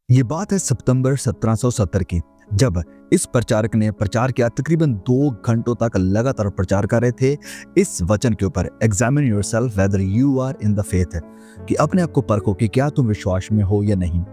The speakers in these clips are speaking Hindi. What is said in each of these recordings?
ये बात है सितंबर 1770 की, जब इस प्रचारक ने प्रचार किया। तकरीबन 2 घंटों तक लगातार प्रचार कर रहे थे इस वचन के ऊपर, examine yourself whether you are in the faith, कि अपने आप को परखो कि क्या तुम विश्वास में हो या नहीं।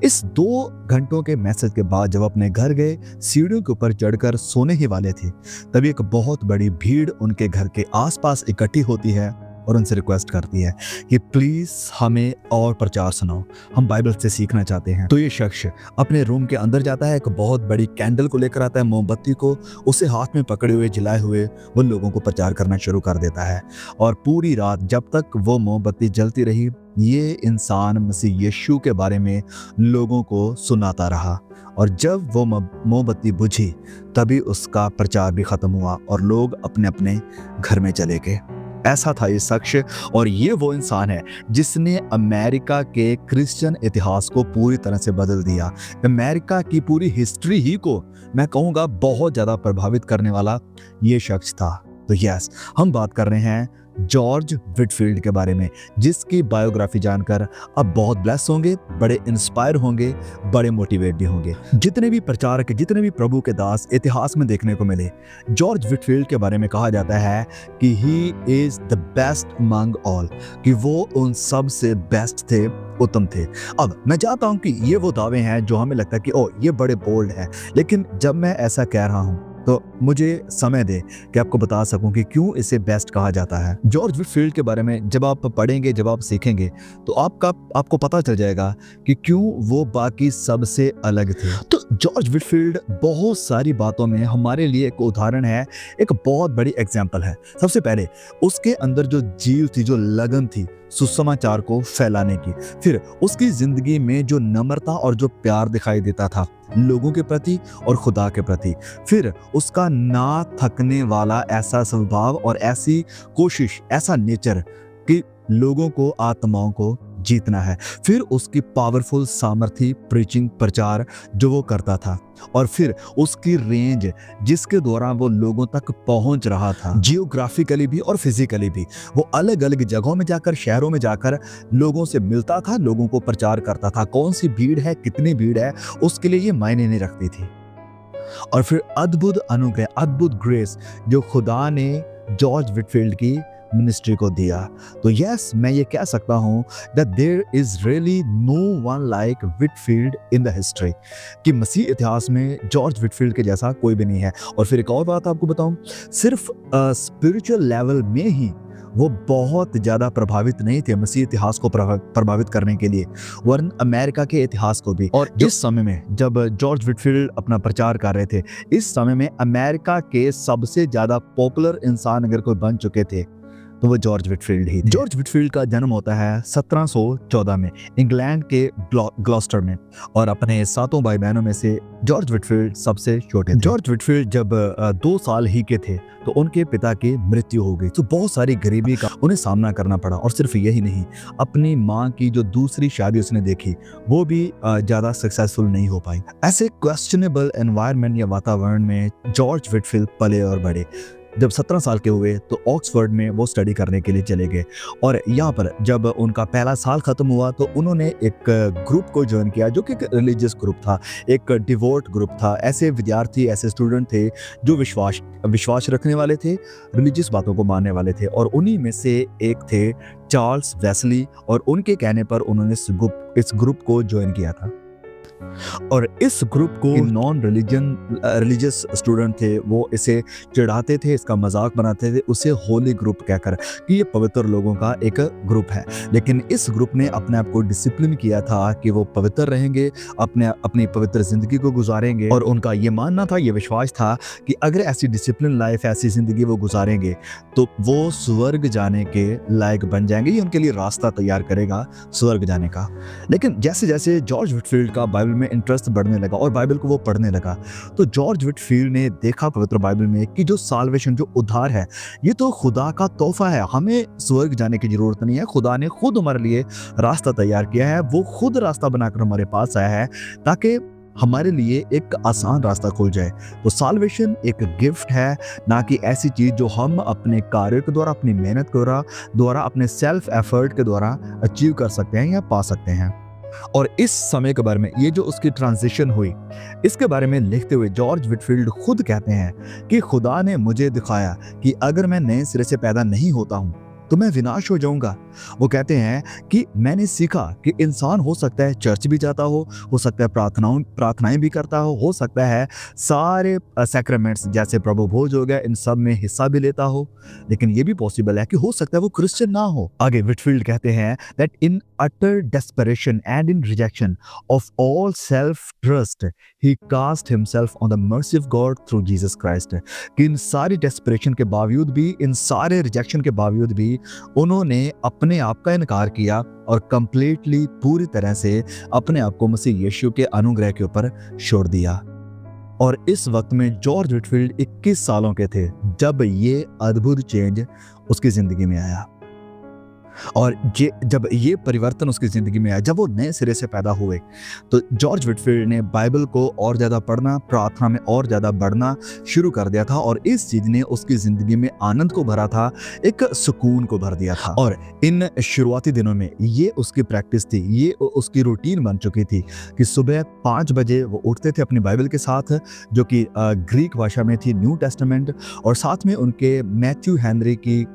इस 2 घंटों के मैसेज के बाद जब अपने घर गए, सीढ़ियों के ऊपर चढ़कर सोने ही वाले थे, तभी एक बहुत बड़ी भीड़ उनके घर के आसपास इकट्ठी होती है और उनसे रिक्वेस्ट करती है कि प्लीज हमें और प्रचार सुनाओ, हम बाइबल से सीखना चाहते हैं। तो ये शख्स अपने रूम के अंदर जाता है, एक बहुत बड़ी कैंडल को लेकर आता है, मोमबत्ती को उसे हाथ में पकड़े हुए जलाए हुए वो लोगों को प्रचार करना शुरू कर देता है। और पूरी रात जब तक वो मोमबत्ती जलती रही, ये इंसान मसीह यीशु के बारे में लोगों को सुनाता रहा। और जब वो मोमबत्ती बुझी, तभी उसका प्रचार भी खत्म हुआ और लोग अपने अपने घर में चले गए। ऐसा था ये शख्स, और ये वो इंसान है जिसने अमेरिका के क्रिश्चियन इतिहास को पूरी तरह से बदल दिया। अमेरिका की पूरी हिस्ट्री ही को मैं कहूँगा बहुत ज़्यादा प्रभावित करने वाला ये शख्स था। तो यस, हम बात कर रहे हैं जॉर्ज विटफील्ड के बारे में, जिसकी बायोग्राफी जानकर अब बहुत ब्लेस होंगे, बड़े इंस्पायर होंगे, बड़े मोटिवेट भी होंगे। जितने भी प्रचारक, जितने भी प्रभु के दास इतिहास में देखने को मिले, जॉर्ज विटफील्ड के बारे में कहा जाता है कि he is the best among all, कि वो उन सब से बेस्ट थे, उत्तम थे। अब मैं चाहता हूं कि ये वो दावे हैं जो हमें लगता है कि ओ ये बड़े बोल्ड हैं, लेकिन जब मैं ऐसा कह रहा हूं तो मुझे समय दे कि आपको बता सकूं कि क्यों इसे बेस्ट कहा जाता है। जॉर्ज विटफील्ड के बारे में जब आप पढ़ेंगे, जब आप सीखेंगे, तो आपको पता चल जाएगा कि क्यों वो बाकी सबसे अलग थे। तो जॉर्ज विटफील्ड बहुत सारी बातों में हमारे लिए एक उदाहरण है, एक बहुत बड़ी एग्जाम्पल है। सबसे पहले उसके अंदर जो जीव थी, जो लगन थी सुसमाचार को फैलाने की, फिर उसकी जिंदगी में जो नम्रता और जो प्यार दिखाई देता था लोगों के प्रति और खुदा के प्रति, फिर उसका ना थकने वाला ऐसा स्वभाव और ऐसी कोशिश, ऐसा नेचर कि लोगों को, आत्माओं को जीतना है, फिर उसकी पावरफुल सामर्थी प्रीचिंग, प्रचार जो वो करता था, और फिर उसकी रेंज जिसके द्वारा वो लोगों तक पहुंच रहा था, जियोग्राफिकली भी और फिजिकली भी। वो अलग अलग जगहों में जाकर, शहरों में जाकर लोगों से मिलता था, लोगों को प्रचार करता था। कौन सी भीड़ है, कितनी भीड़ है, उसके लिए ये मायने नहीं रखती थी। और फिर अद्भुत अनुग्रह, अद्भुत ग्रेस जो खुदा ने जॉर्ज विटफील्ड की मिनिस्ट्री को दिया। तो यस, मैं ये कह सकता हूँ that there is really no one like Whitfield in the history, कि मसीह इतिहास में जॉर्ज विटफील्ड के जैसा कोई भी नहीं है। और फिर एक और बात आपको बताऊं, सिर्फ स्पिरिचुअल लेवल में ही वो बहुत ज़्यादा प्रभावित नहीं थे मसीह इतिहास को प्रभावित करने के लिए, वरन अमेरिका के इतिहास को भी। और इस समय में जब जॉर्ज विटफील्ड अपना प्रचार कर रहे थे, इस समय में अमेरिका के सबसे ज़्यादा पॉपुलर इंसान अगर कोई बन चुके थे तो वो जॉर्ज विटफील्ड ही थे। जॉर्ज विटफील्ड का जन्म होता है 1714 में इंग्लैंड के ग्लॉस्टर में, और अपने 7 भाई बहनों में से जॉर्ज विटफील्ड सबसे छोटे थे। जॉर्ज विटफील्ड जब 2 साल ही के थे तो उनके पिता की मृत्यु हो गई, तो बहुत सारी गरीबी का उन्हें सामना करना पड़ा। और सिर्फ यही नहीं, अपनी माँ की जो दूसरी शादी उसने देखी वो भी ज़्यादा सक्सेसफुल नहीं हो पाई। ऐसे क्वेश्चनेबल एनवायरनमेंट या वातावरण में जॉर्ज विटफील्ड पले और बड़े। जब 17 साल के हुए तो ऑक्सफोर्ड में वो स्टडी करने के लिए चले गए, और यहाँ पर जब उनका पहला साल खत्म हुआ तो उन्होंने एक ग्रुप को ज्वाइन किया जो कि एक रिलीजियस ग्रुप था, एक डिवोट ग्रुप था। ऐसे विद्यार्थी, ऐसे स्टूडेंट थे जो विश्वास रखने वाले थे, रिलीजियस बातों को मानने वाले थे, और उन्हीं में से एक थे चार्ल्स वेस्ली, और उनके कहने पर उन्होंने इस ग्रुप को ज्वाइन किया था। और इस ग्रुप को नॉन रिलीजियस स्टूडेंट थे, वो इसे चिढ़ाते थे, इसका मजाक बनाते थे, उसे होली ग्रुप कहकर कि ये पवित्र लोगों का एक ग्रुप है। लेकिन इस ग्रुप ने अपने आप को डिसिप्लिन किया था कि वो पवित्र रहेंगे, अपनी पवित्र जिंदगी को गुजारेंगे, और उनका ये मानना था, ये विश्वास था कि अगर ऐसी डिसिप्लिन लाइफ, ऐसी जिंदगी वो गुजारेंगे तो वो स्वर्ग जाने के लायक बन जाएंगे। ये उनके लिए रास्ता तैयार करेगा स्वर्ग जाने का। लेकिन जैसे जैसे जॉर्ज विटफील्ड का बाइबल में इंटरेस्ट बढ़ने लगा और बाइबल को वो पढ़ने लगा, तो जॉर्ज विटफील्ड ने देखा पवित्र बाइबल में कि जो साल्वेशन, जो उद्धार है, ये तो खुदा का तोहफा है, हमें स्वर्ग जाने की जरूरत नहीं है। खुदा ने खुद हमारे लिए रास्ता तैयार किया है, वो खुद रास्ता बनाकर हमारे पास आया है ताकि हमारे लिए एक आसान रास्ता खुल जाए। तो साल्वेशन एक गिफ्ट है, ना कि ऐसी चीज जो हम अपने कार्य के द्वारा, अपनी मेहनत के द्वारा, अपने सेल्फ एफर्ट के द्वारा अचीव कर सकते हैं या पा सकते हैं। और इस समय के बारे में, ये जो उसकी ट्रांजिशन हुई, इसके बारे में लिखते हुए जॉर्ज विटफील्ड खुद कहते हैं कि खुदा ने मुझे दिखाया कि अगर मैं नए सिरे से पैदा नहीं होता हूं तो मैं विनाश हो जाऊंगा। वो कहते हैं कि मैंने सीखा कि इंसान हो सकता है चर्च भी जाता हो सकता है प्रार्थनाएं भी करता हो सकता है सारे सैक्रामेंट्स जैसे प्रभु भोज हो गया इन सब में हिस्सा भी लेता हो, लेकिन ये भी पॉसिबल है कि हो सकता है वो क्रिश्चियन ना हो। आगे विटफील्ड कहते हैं that in utter desperation and in rejection of all self trust he cast himself on the mercy of God through Jesus Christ. कि इन सारी डेस्परेशन के बावजूद भी, इन सारे रिजेक्शन के बावजूद भी उन्होंने अपने आप का इनकार किया और कंप्लीटली पूरी तरह से अपने आप को मसीह यीशु के अनुग्रह के ऊपर छोड़ दिया। और इस वक्त में जॉर्ज विटफील्ड 21 सालों के थे जब ये अद्भुत चेंज उसकी जिंदगी में आया। और जब ये परिवर्तन उसकी जिंदगी में आया, जब वो नए सिरे से पैदा हुए, तो जॉर्ज विटफील्ड ने बाइबल को और ज़्यादा पढ़ना, प्रार्थना में और ज़्यादा बढ़ना शुरू कर दिया था। और इस चीज़ ने उसकी ज़िंदगी में आनंद को भरा था, एक सुकून को भर दिया था। और इन शुरुआती दिनों में ये उसकी प्रैक्टिस थी, ये उसकी रूटीन बन चुकी थी कि सुबह 5 बजे वो उठते थे अपनी बाइबल के साथ, जो कि ग्रीक भाषा में थी, न्यू टेस्टामेंट, और साथ में उनके मैथ्यू हेनरी की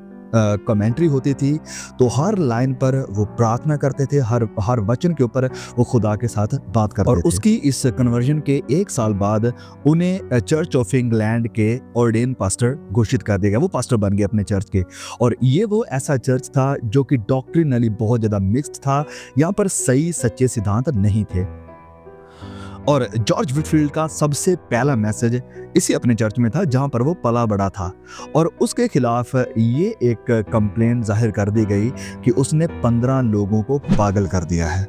कमेंट्री होती थी। तो हर लाइन पर वो प्रार्थना करते थे, हर वचन के ऊपर वो खुदा के साथ बात करते थे। और उसकी इस कन्वर्जन के 1 साल बाद उन्हें चर्च ऑफ इंग्लैंड के ऑर्डेन पास्टर घोषित कर दिया गया। वो पास्टर बन गए अपने चर्च के। और ये वो ऐसा चर्च था जो कि डॉक्ट्रिनली बहुत ज़्यादा मिक्स्ड था, यहाँ पर सही सच्चे सिद्धांत नहीं थे। और जॉर्ज विटफील्ड का सबसे पहला मैसेज इसी अपने चर्च में था जहां पर वो पला बड़ा था। और उसके खिलाफ ये एक कंप्लेंट जाहिर कर दी गई कि उसने 15 लोगों को पागल कर दिया है।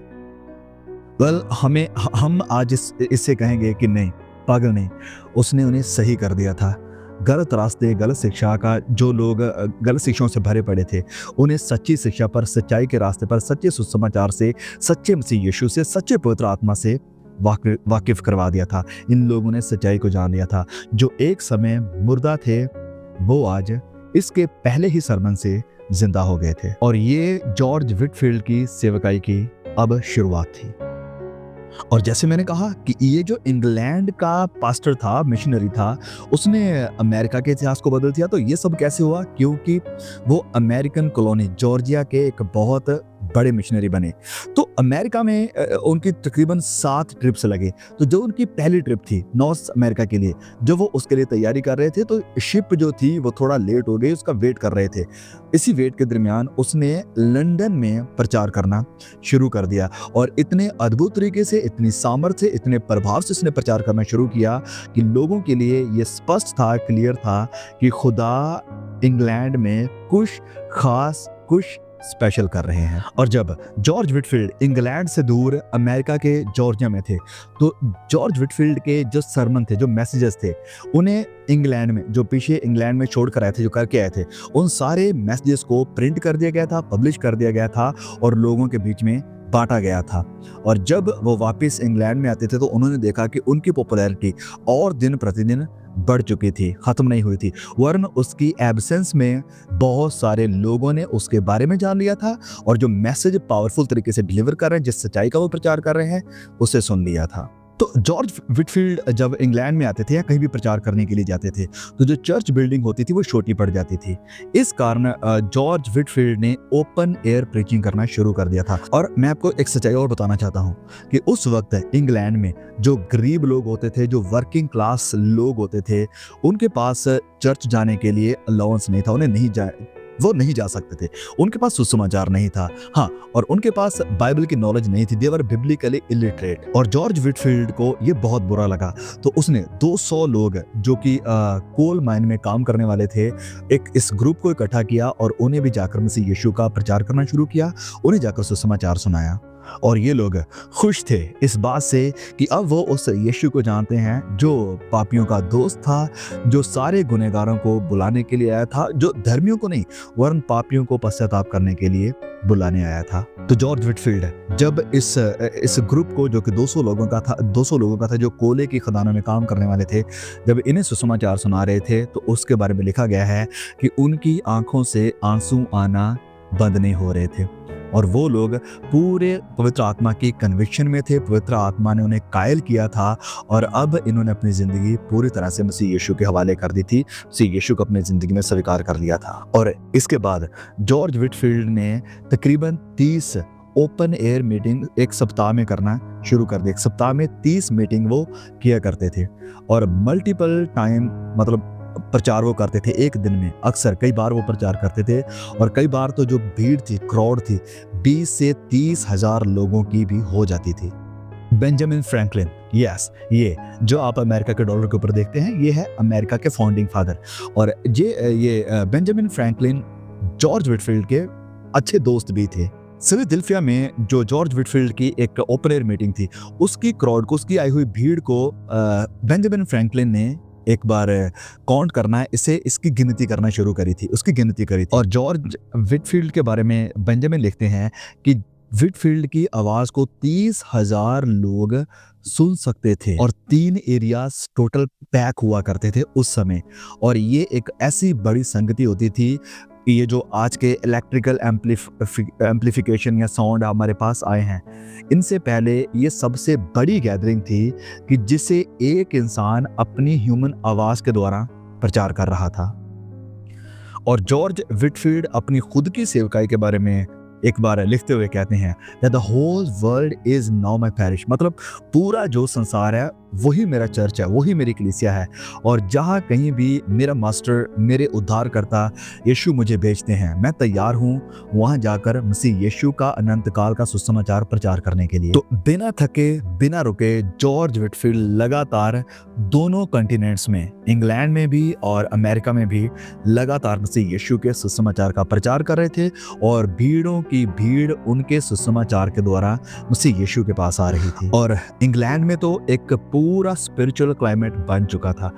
हम आज इससे कहेंगे कि नहीं, पागल नहीं, उसने उन्हें सही कर दिया था। गलत रास्ते, गलत शिक्षा का, जो लोग गलत शिक्षाओं से भरे पड़े थे, उन्हें सच्ची शिक्षा पर, सच्चाई के रास्ते पर, सच्चे सुसमाचार से, सच्चे मसीह यीशु से, सच्चे पवित्र आत्मा से वाकिफ करवा दिया था। इन लोगों ने सच्चाई को जान लिया था। जो एक समय मुर्दा थे वो आज इसके पहले ही सरमन से जिंदा हो गए थे। और ये जॉर्ज विटफील्ड की सेवकाई की अब शुरुआत थी। और जैसे मैंने कहा कि ये जो इंग्लैंड का पास्टर था, मिशनरी था, उसने अमेरिका के इतिहास को बदल दिया। तो ये सब कैसे हुआ? क्योंकि वो अमेरिकन कॉलोनी जॉर्जिया के एक बहुत बड़े मिशनरी बने। तो अमेरिका में उनकी तकरीबन 7 ट्रिप्स लगे। तो जो उनकी पहली ट्रिप थी नॉर्थ अमेरिका के लिए, जब वो उसके लिए तैयारी कर रहे थे, तो शिप जो थी वो थोड़ा लेट हो गई, उसका वेट कर रहे थे। इसी वेट के दरमियान उसने लंदन में प्रचार करना शुरू कर दिया। और इतने अद्भुत तरीके से, इतनी सामर्थ्य, इतने प्रभाव से उसने प्रचार करना शुरू किया कि लोगों के लिए ये स्पष्ट था, क्लियर था कि खुदा इंग्लैंड में कुछ खास, कुछ स्पेशल कर रहे हैं। और जब जॉर्ज विटफील्ड इंग्लैंड से दूर अमेरिका के जॉर्जिया में थे, तो जॉर्ज विटफील्ड के जो सरमन थे, जो मैसेजेस थे, उन्हें इंग्लैंड में, जो पीछे इंग्लैंड में छोड़ कर आए थे, जो करके आए थे, उन सारे मैसेजेस को प्रिंट कर दिया गया था, पब्लिश कर दिया गया था और लोगों के बीच में बांटा गया था। और जब वो वापस इंग्लैंड में आते थे तो उन्होंने देखा कि उनकी पॉपुलैरिटी और दिन प्रतिदिन बढ़ चुकी थी, खत्म नहीं हुई थी, वरन उसकी एब्सेंस में बहुत सारे लोगों ने उसके बारे में जान लिया था और जो मैसेज पावरफुल तरीके से डिलीवर कर रहे हैं, जिस सच्चाई का वो प्रचार कर रहे हैं, उसे सुन लिया था। तो जॉर्ज विटफील्ड जब इंग्लैंड में आते थे या कहीं भी प्रचार करने के लिए जाते थे, तो जो चर्च बिल्डिंग होती थी वो छोटी पड़ जाती थी। इस कारण जॉर्ज विटफील्ड ने ओपन एयर प्रीचिंग करना शुरू कर दिया था। और मैं आपको एक सच्चाई और बताना चाहता हूँ कि उस वक्त इंग्लैंड में जो गरीब लोग होते थे, जो वर्किंग क्लास लोग होते थे, उनके पास चर्च जाने के लिए अलाउंस नहीं था, वो नहीं जा सकते थे, उनके पास सुसमाचार नहीं था, हाँ, और उनके पास बाइबल की नॉलेज नहीं थी, दे वर बिब्लिकली इलिटरेट। और जॉर्ज विटफील्ड को ये बहुत बुरा लगा, तो उसने 200 लोग जो कि कोल माइन में काम करने वाले थे, एक इस ग्रुप को इकट्ठा किया और उन्हें भी जाकर मसीह यीशु का प्रचार करना शुरू किया, उन्हें जाकर सुसमाचार सुनाया। और ये लोग खुश थे इस बात से कि अब वो उस यीशु को जानते हैं जो पापियों का दोस्त था, जो सारे गुनहगारों को बुलाने के लिए आया था, जो धर्मियों को नहीं वरन पापियों को पश्चाताप करने के लिए बुलाने आया था। तो जॉर्ज विटफील्ड जब इस ग्रुप को, जो कि 200 लोगों का था, जो कोयले की खदानों में काम करने वाले थे, जब इन्हें सुसमाचार सुना रहे थे, तो उसके बारे में लिखा गया है कि उनकी आंखों से आंसू आना बंद नहीं हो रहे थे और वो लोग पूरे पवित्र आत्मा की कन्विक्शन में थे। पवित्र आत्मा ने उन्हें कायल किया था और अब इन्होंने अपनी ज़िंदगी पूरी तरह से मसीह यीशु के हवाले कर दी थी। मसीह यीशु को अपनी ज़िंदगी में स्वीकार कर लिया था। और इसके बाद जॉर्ज विटफील्ड ने तकरीबन 30 ओपन एयर मीटिंग एक सप्ताह में करना शुरू कर दी। एक सप्ताह में 30 मीटिंग वो किया करते थे और मल्टीपल टाइम मतलब प्रचार वो करते थे एक दिन में। अक्सर कई बार वो प्रचार करते थे और कई बार तो जो भीड़ थी, क्राउड थी, 20 से 30 हजार लोगों की भी हो जाती थी। बेंजामिन फ्रैंकलिन, यस, ये जो आप अमेरिका के डॉलर के ऊपर देखते हैं, ये है अमेरिका के फाउंडिंग फादर। और ये बेंजामिन फ्रैंकलिन जॉर्ज विटफील्ड के अच्छे दोस्त भी थे। फिलाडेल्फिया में जो जॉर्ज विटफील्ड की एक ओपन एयर मीटिंग थी, उसकी क्राउड को, उसकी आई हुई भीड़ को बेंजामिन फ्रैंकलिन ने एक बार काउंट करना है, इसकी गिनती करना शुरू करी थी, उसकी गिनती करी थी। और जॉर्ज विटफील्ड के बारे में बेंजामिन लिखते हैं कि विटफील्ड की आवाज को 30,000 लोग सुन सकते थे और 3 एरियाज टोटल पैक हुआ करते थे उस समय। और ये एक ऐसी बड़ी संगति होती थी, ये जो आज के इलेक्ट्रिकल एम्प्लीफिकेशन या साउंड हमारे पास आए हैं, इनसे पहले ये सबसे बड़ी गैदरिंग थी कि जिसे एक इंसान अपनी ह्यूमन आवाज के द्वारा प्रचार कर रहा था। और जॉर्ज विटफील्ड अपनी खुद की सेवकाई के बारे में एक बार लिखते हुए कहते हैं that the whole world is now my parish, मतलब पूरा जो संसार है वही मेरा चर्च है, वही मेरी कलीसिया है। और जहाँ कहीं भी मेरा मास्टर, मेरे उद्धारकर्ता यीशु मुझे भेजते हैं, मैं तैयार हूँ वहाँ जाकर मसीह यीशु का अनंत काल का सुसमाचार प्रचार करने के लिए। तो बिना थके बिना रुके जॉर्ज विटफील्ड लगातार दोनों कॉन्टिनेंट्स में, इंग्लैंड में भी और अमेरिका में भी लगातार मसीह यीशु के सुसमाचार का प्रचार कर रहे थे और भीड़ों की भीड़ उनके सुसमाचार के द्वारा मसीह यीशु के पास आ रही थी। और इंग्लैंड में तो एक पूरा स्पिरिचुअल क्लाइमेट बन चुका था।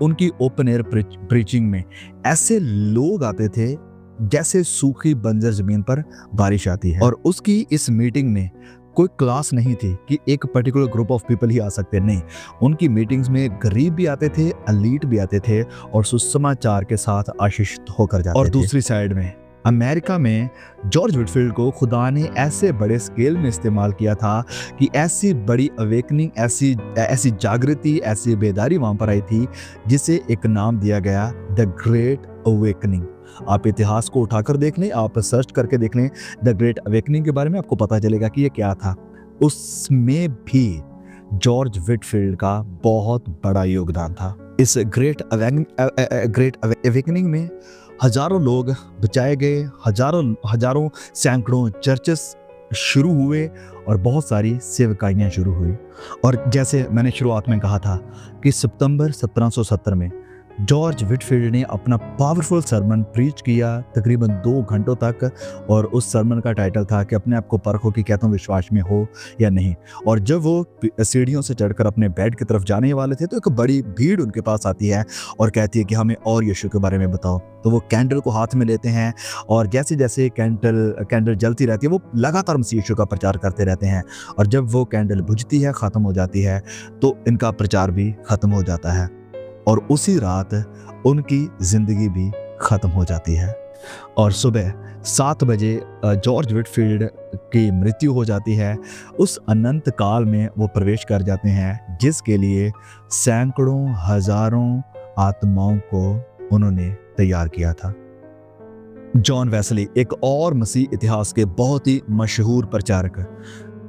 उनकी ओपन एयर प्रीचिंग में ऐसे लोग आते थे जैसे सूखी बंजर जमीन पर बारिश आती है। और उसकी इस मीटिंग में कोई क्लास नहीं थी कि एक पर्टिकुलर ग्रुप ऑफ पीपल ही आ सकते, नहीं। उनकी मीटिंग्स में गरीब भी आते थे, एलीट भी आते थे और सुसमाचार के साथ आशीषित होकर जाते थे। और दूसरी साइड में अमेरिका में जॉर्ज विटफील्ड को खुदा ने ऐसे बड़े स्केल में इस्तेमाल किया था कि ऐसी बड़ी अवेकनिंग, ऐसी जागृति, ऐसी बेदारी वहाँ पर आई थी जिसे एक नाम दिया गया द ग्रेट अवेकनिंग। आप इतिहास को उठाकर देख लें, आप सर्च करके देख लें द ग्रेट अवेकनिंग के बारे में, आपको पता चलेगा कि ये क्या था। उसमें भी जॉर्ज विटफील्ड का बहुत बड़ा योगदान था। इस ग्रेट अवेकनिंग में हजारों लोग बचाए गए, हजारों सैकड़ों चर्चेस शुरू हुए और बहुत सारी सेवकाइयाँ शुरू हुई। और जैसे मैंने शुरुआत में कहा था कि सितंबर 1770 में जॉर्ज विटफील्ड ने अपना पावरफुल सरमन प्रीच किया तकरीबन 2 घंटों तक। और उस सरमन का टाइटल था कि अपने आप को परखो कि क्या तुम विश्वास में हो या नहीं। और जब वो सीढ़ियों से चढ़कर अपने बेड की तरफ जाने वाले थे तो एक बड़ी भीड़ उनके पास आती है और कहती है कि हमें और यीशु के बारे में बताओ। तो वो कैंडल को हाथ में लेते हैं और जैसे जैसे कैंडल जलती रहती है वो लगातार मसीह यीशु का प्रचार करते रहते हैं। और जब वो कैंडल बुझती है, ख़त्म हो जाती है, तो इनका प्रचार भी ख़त्म हो जाता है और उसी रात उनकी ज़िंदगी भी ख़त्म हो जाती है। और सुबह 7 बजे जॉर्ज विटफील्ड की मृत्यु हो जाती है। उस अनंत काल में वो प्रवेश कर जाते हैं जिसके लिए सैकड़ों हजारों आत्माओं को उन्होंने तैयार किया था। जॉन वेस्ली, एक और मसीह इतिहास के बहुत ही मशहूर प्रचारक,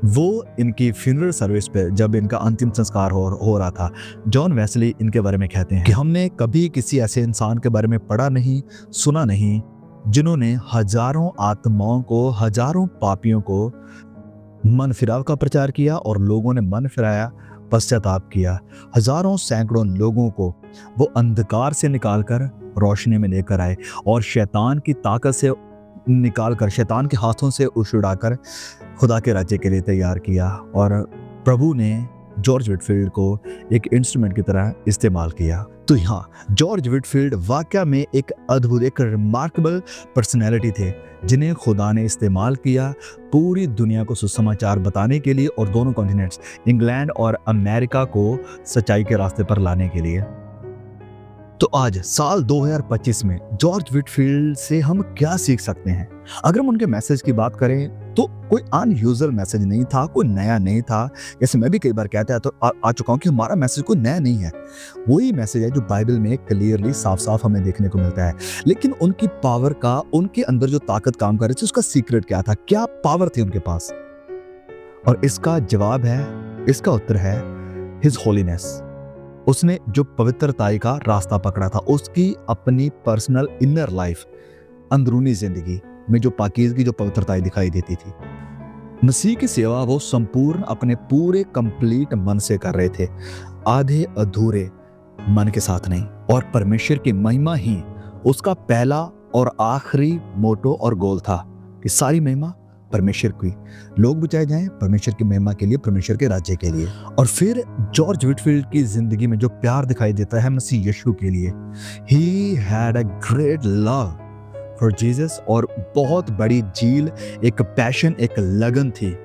वो इनकी फ्यूनरल सर्विस पे जब इनका अंतिम संस्कार हो रहा था, जॉन वेस्ली इनके बारे में कहते हैं कि हमने कभी किसी ऐसे इंसान के बारे में पढ़ा नहीं, सुना नहीं, जिन्होंने हजारों आत्माओं को, हजारों पापियों को मन फिराव का प्रचार किया और लोगों ने मन फिराया, पश्चाताप किया। हजारों सैकड़ों लोगों को वो अंधकार से निकालकर रोशनी में लेकर आए और शैतान की ताकत से निकालकर, शैतान के हाथों से उछुड़ाकर खुदा के राज्य के लिए तैयार किया। और प्रभु ने जॉर्ज विटफील्ड को एक इंस्ट्रूमेंट की तरह इस्तेमाल किया। तो यहाँ जॉर्ज विटफील्ड वाकया में एक अद्भुत, एक रिमार्केबल पर्सनैलिटी थे जिन्हें खुदा ने इस्तेमाल किया पूरी दुनिया को सुसमाचार बताने के लिए और दोनों कॉन्टिनेंट्स, इंग्लैंड और अमेरिका को सच्चाई के रास्ते पर लाने के लिए। तो आज साल 2025 में जॉर्ज विटफील्ड से हम क्या सीख सकते हैं? अगर हम उनके मैसेज की बात करें तो कोई अनयूजुअल मैसेज नहीं था, कोई नया नहीं था। जैसे मैं भी कई बार कहता तो आ चुका हूं कि हमारा मैसेज कोई नया नहीं है। वही मैसेज है जो बाइबल में क्लियरली साफ-साफ हमें देखने को मिलता है। लेकिन उनकी पावर का, उनके अंदर जो ताकत काम कर रही थी, उसका सीक्रेट क्या था? क्या पावर थी उनके पास? और इसका जवाब है, इसका उत्तर है हिज होलीनेस। उसने जो पवित्रताई का रास्ता पकड़ा था, उसकी अपनी पर्सनल इनर लाइफ, अंदरूनी जिंदगी में जो पाकीज़गी, जो पवित्रताई दिखाई देती थी। मसीह की सेवा वो संपूर्ण अपने पूरे कंप्लीट मन से कर रहे थे, आधे अधूरे मन के साथ नहीं। और परमेश्वर की महिमा ही उसका पहला और आखिरी मोटो और गोल था कि सारी महिमा परमेश्वर की, लोग बचाए जाएं परमेश्वर की महिमा के लिए, परमेश्वर के राज्य के लिए। और फिर जॉर्ज विटफील्ड की जिंदगी में जो प्यार दिखाई देता है मसीह यीशु के लिए, he had a great love for Jesus, और बहुत बड़ी झील, एक पैशन, एक लगन थी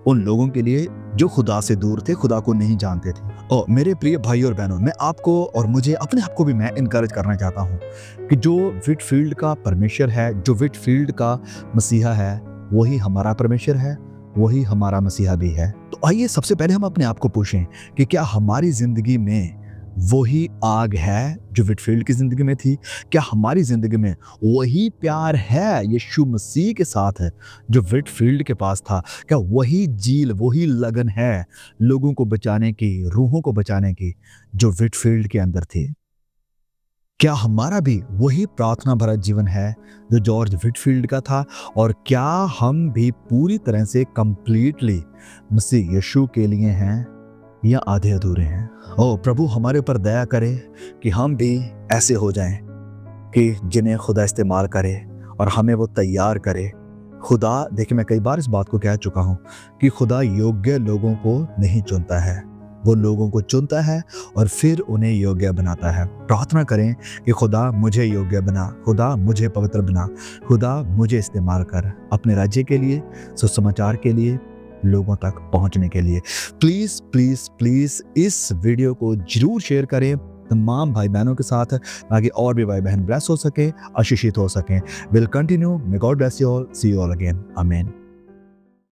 उन लोगों के लिए जो खुदा से दूर थे, खुदा को नहीं जानते थे। और मेरे प्रिय भाई और बहनों, मैं आपको और मुझे, अपने आप को भी मैं इनकरेज करना चाहता हूँ कि जो विटफील्ड का परमेश्वर है, जो विटफील्ड का मसीहा है, वही हमारा परमेश्वर है, वही हमारा मसीहा भी है। तो आइए सबसे पहले हम अपने आप को पूछें कि क्या हमारी जिंदगी में वही आग है जो विटफील्ड की जिंदगी में थी? क्या हमारी जिंदगी में वही प्यार है यीशु मसीह के साथ है जो विटफील्ड के पास था? क्या वही झील, वही लगन है लोगों को बचाने की, रूहों को बचाने की, जो विटफील्ड के अंदर थी? क्या हमारा भी वही प्रार्थना भरा जीवन है जो जॉर्ज विटफील्ड का था? और क्या हम भी पूरी तरह से कंप्लीटली मसीह यीशु के लिए हैं या आधे अधूरे हैं? ओ प्रभु हमारे ऊपर दया करे कि हम भी ऐसे हो जाएं कि जिन्हें खुदा इस्तेमाल करे और हमें वो तैयार करे। खुदा, देखिए मैं कई बार इस बात को कह चुका हूँ कि खुदा योग्य लोगों को नहीं चुनता है, वो लोगों को चुनता है और फिर उन्हें योग्य बनाता है। प्रार्थना करें कि खुदा मुझे योग्य बना, खुदा मुझे पवित्र बना, खुदा मुझे इस्तेमाल कर अपने राज्य के लिए, सुसमाचार के लिए, लोगों तक पहुंचने के लिए। प्लीज प्लीज प्लीज इस वीडियो को जरूर शेयर करें तमाम भाई बहनों के साथ, ताकि और भी भाई बहन ब्लेस हो सके, आशीषित हो सकें। Will continue. May God bless you all. See you all again. आमीन।